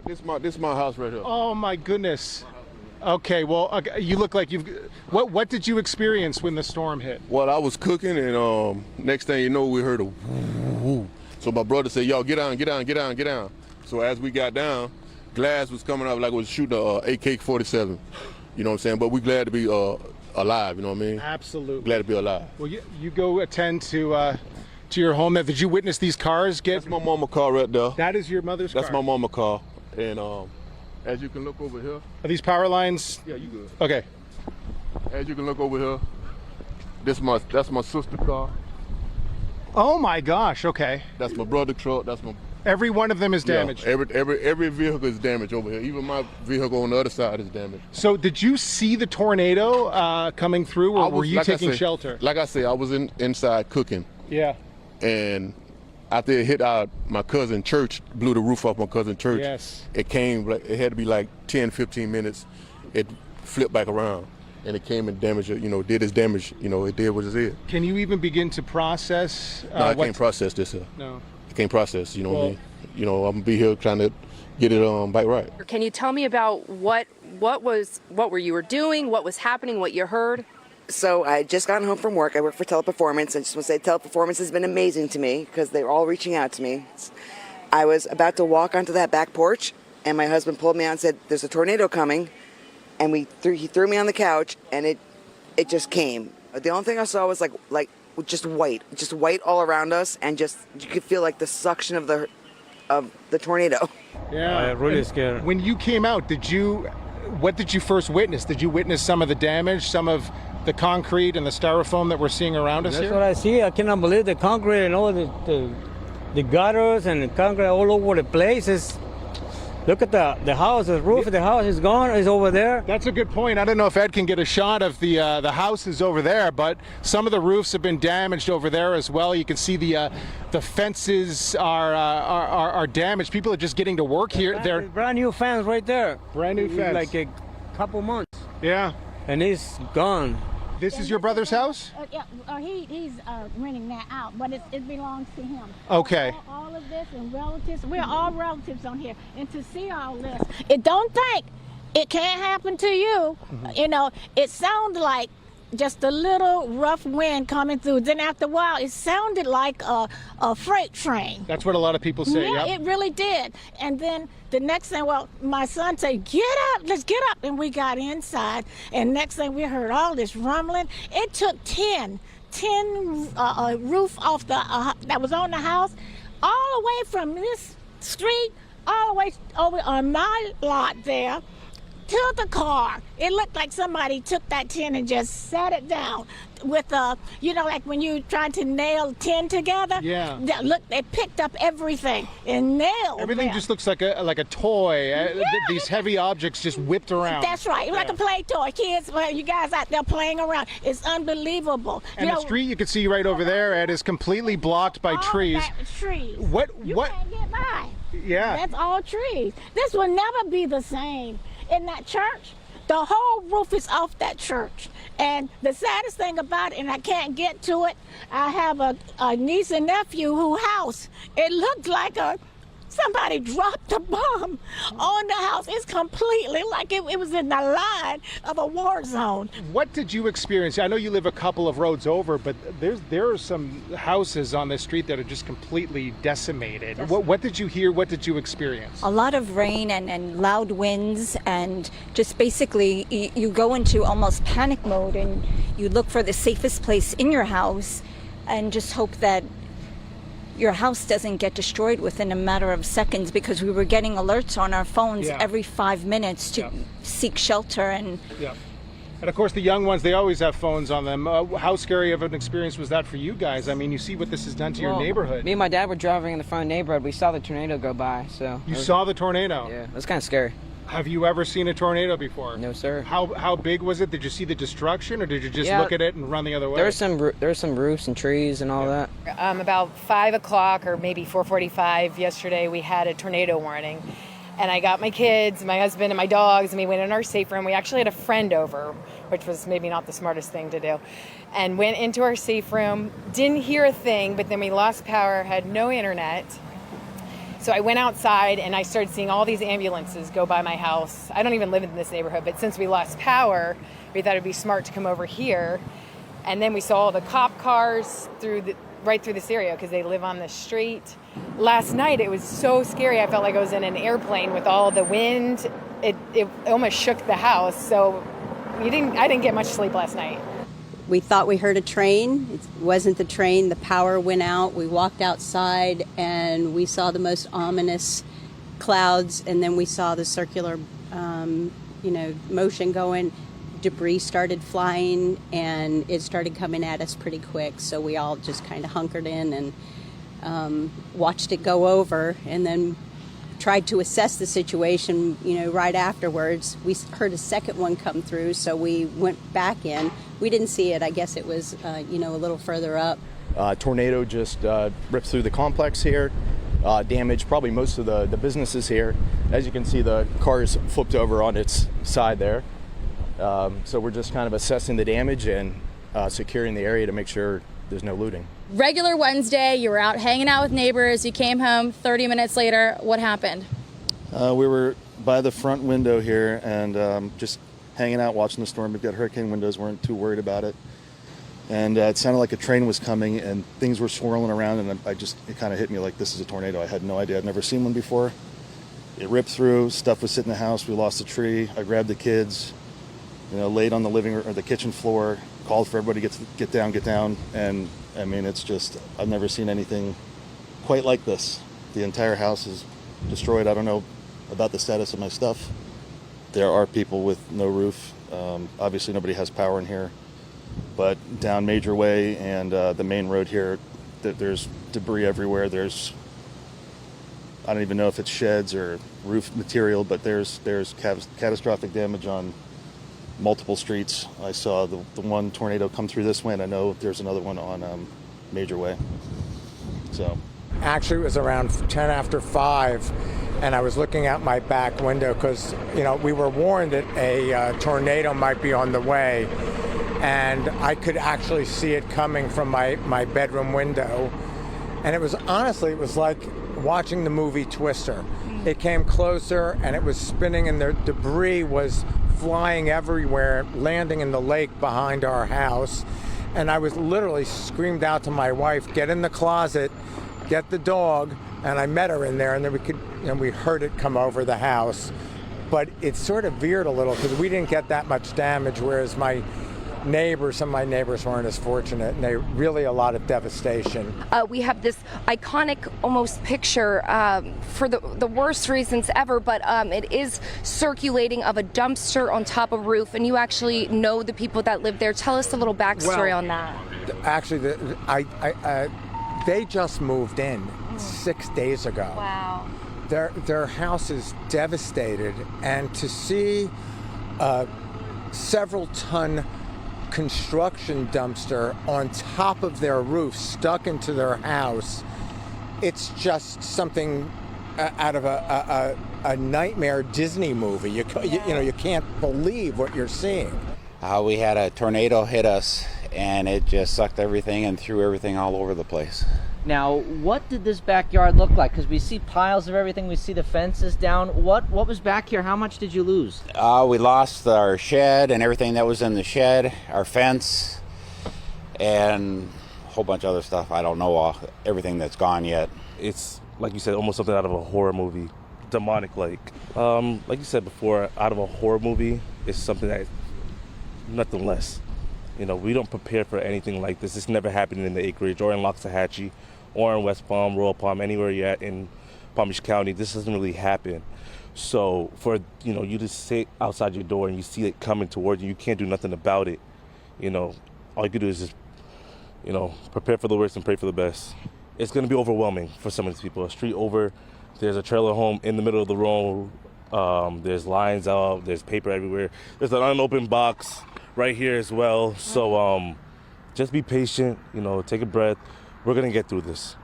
This my house right here. Oh my goodness. Okay, well, you look like you've. What did you experience when the storm hit? Well, I was cooking, and next thing you know, we heard a woo. So my brother said, "Yo, get down, get down, get down, get down." So as we got down, glass was coming up like it was shooting a AK-47. You know what I'm saying? But we glad to be alive. You know what I mean? Absolutely. Glad to be alive. Well, you go attend to your home. Now, did you witness these cars get? That's my mama car right there. That is your mother's car? That's my mama car, and as you can look over here. Are these power lines? Yeah, you good. Okay. As you can look over here, that's my sister car. Oh my gosh. Okay. That's my brother's truck. That's my. Every one of them is damaged. Yeah, every vehicle is damaged over here. Even my vehicle on the other side is damaged. So did you see the tornado coming through, or were you taking shelter? Like I said, I was inside cooking. Yeah. And after it hit my cousin's church, blew the roof off my cousin's church. Yes. It had to be like 10, 15 minutes. It flipped back around. And it came and damaged it, did its damage, it did what it did. Can you even begin to process? No, I can't process this here. No. I can't process, what I mean? I'm gonna be here trying to get it back right. Can you tell me about what were you doing, what was happening, what you heard? So I just gotten home from work. I work for Teleperformance. I just want to say Teleperformance has been amazing to me because they're all reaching out to me. I was about to walk onto that back porch, and my husband pulled me out and said, "There's a tornado coming," and he threw me on the couch, and it just came. The only thing I saw was like just white all around us, and just you could feel like the suction of the tornado. Yeah, really scared. When you came out, what did you first witness? Did you witness some of the damage, some of the concrete and the styrofoam that we're seeing around us here? That's what I see. I cannot believe the concrete and all the gutters and the concrete all over the place. Look at the house, the roof of the house is gone, is over there. That's a good point. I don't know if Ed can get a shot of the houses over there, but some of the roofs have been damaged over there as well. You can see the fences are damaged. People are just getting to work here. They're brand new fence right there. Brand new fence. Like a couple months. Yeah. And it's gone. This is your brother's house? Yeah, he's renting that out, but it belongs to him. Okay. All of this and relatives, we're all relatives on here. And to see all this, don't think it can't happen to you. Mm-hmm. It sounded like just a little rough wind coming through. Then after a while, it sounded like a freight train. That's what a lot of people say, yeah. It really did. And then the next thing, my son said, "Get up, let's get up." And we got inside, and next thing we heard all this rumbling. It took 10 roof off that was on the house, all the way from this street, all the way over on my lot there, to the car. It looked like somebody took that tin and just sat it down with like when you trying to nail tin together. Yeah. Look, they picked up everything and nailed everything. them. Just looks like a toy. Yeah. These heavy objects just whipped around. That's right. Like a play toy. Kids, you guys out there playing around. It's unbelievable. And the street you can see right over there, Ed, is completely blocked by trees. Trees. What? Can't get by. Yeah. That's all trees. This will never be the same. In that church, the whole roof is off that church. And the saddest thing about it, and I can't get to it, I have a niece and nephew whose house, it looked like somebody dropped a bomb on the house. It's completely like it was in the line of a war zone. What did you experience? I know you live a couple of roads over, but there are some houses on this street that are just completely decimated. What did you hear? What did you experience? A lot of rain and loud winds, and just basically you go into almost panic mode, and you look for the safest place in your house and just hope that your house doesn't get destroyed within a matter of seconds, because we were getting alerts on our phones every 5 minutes to seek shelter. And of course the young ones, they always have phones on them. How scary of an experience was that for you guys? I mean, you see what this has done to your neighborhood. Me and my dad were driving in the front neighborhood. We saw the tornado go by. So you saw the tornado? Yeah, it was kind of scary. Have you ever seen a tornado before? No, sir. How big was it? Did you see the destruction, or did you just look at it and run the other way? There were some roofs and trees and all that. About 5 o'clock or maybe 4:45 yesterday, we had a tornado warning. And I got my kids, my husband, and my dogs, and we went in our safe room. We actually had a friend over, which was maybe not the smartest thing to do, and went into our safe room, didn't hear a thing, but then we lost power, had no internet. So I went outside and I started seeing all these ambulances go by my house. I don't even live in this neighborhood, but since we lost power, we thought it'd be smart to come over here. And then we saw all the cop cars right through this area because they live on the street. Last night it was so scary. I felt like I was in an airplane with all the wind. It almost shook the house. So I didn't get much sleep last night. We thought we heard a train. It wasn't the train. The power went out. We walked outside and we saw the most ominous clouds, and then we saw the circular, motion going. Debris started flying, and it started coming at us pretty quick. So we all just kind of hunkered in and watched it go over, and then tried to assess the situation, right afterwards. We heard a second one come through, so we went back in. We didn't see it. I guess it was, a little further up. Tornado just ripped through the complex here, damaged probably most of the businesses here. As you can see, the car's flipped over on its side there. So we're just kind of assessing the damage and securing the area to make sure there's no looting. Regular Wednesday, you were out hanging out with neighbors, you came home 30 minutes later. What happened? We were by the front window here and just hanging out watching the storm. We've got hurricane windows, weren't too worried about it. And it sounded like a train was coming and things were swirling around, and it kind of hit me like this is a tornado. I had no idea. I'd never seen one before. It ripped through, stuff was sitting in the house, we lost a tree. I grabbed the kids, laid on the living room or the kitchen floor, called for everybody to get down. And I mean, it's just, I've never seen anything quite like this. The entire house is destroyed. I don't know about the status of my stuff. There are people with no roof. Obviously nobody has power in here, but down Major Way and the main road here, there's debris everywhere. I don't even know if it's sheds or roof material, but there's catastrophic damage on multiple streets. I saw the one tornado come through this way, and I know there's another one on Major Way. So, actually, it was around 10 after 5, and I was looking out my back window because we were warned that a tornado might be on the way, and I could actually see it coming from my bedroom window, and it was like watching the movie Twister. It came closer, and it was spinning, and the debris was flying everywhere, landing in the lake behind our house. And I was literally screamed out to my wife, get in the closet, get the dog. And I met her in there, and then we heard it come over the house. But it sort of veered a little because we didn't get that much damage, whereas some of my neighbors weren't as fortunate, and they really a lot of devastation. We have this iconic almost picture for the worst reasons ever, but it is circulating of a dumpster on top of a roof, and you actually know the people that live there. Tell us a little backstory on that. Actually, they just moved in 6 days ago. Wow. Their house is devastated, and to see several ton construction dumpster on top of their roof stuck into their house, it's just something out of a nightmare Disney movie. You can't believe what you're seeing. We had a tornado hit us, and it just sucked everything and threw everything all over the place. Now, what did this backyard look like? Because we see piles of everything. We see the fences down. What was back here? How much did you lose? We lost our shed and everything that was in the shed, our fence, and a whole bunch of other stuff. I don't know everything that's gone yet. It's, like you said, almost something out of a horror movie, demonic-like. Like you said before, out of a horror movie, it's something that nothing less. We don't prepare for anything like this. It's never happened in the acreage or in Loxahatchee or in West Palm, Royal Palm, anywhere you're at in Palm Beach County. This doesn't really happen. So for, you to sit outside your door and you see it coming towards you, you can't do nothing about it. All you can do is just, prepare for the worst and pray for the best. It's going to be overwhelming for some of these people. A street over, there's a trailer home in the middle of the road. There's lines out, there's paper everywhere. There's an unopened box right here as well. So just be patient, take a breath. We're going to get through this.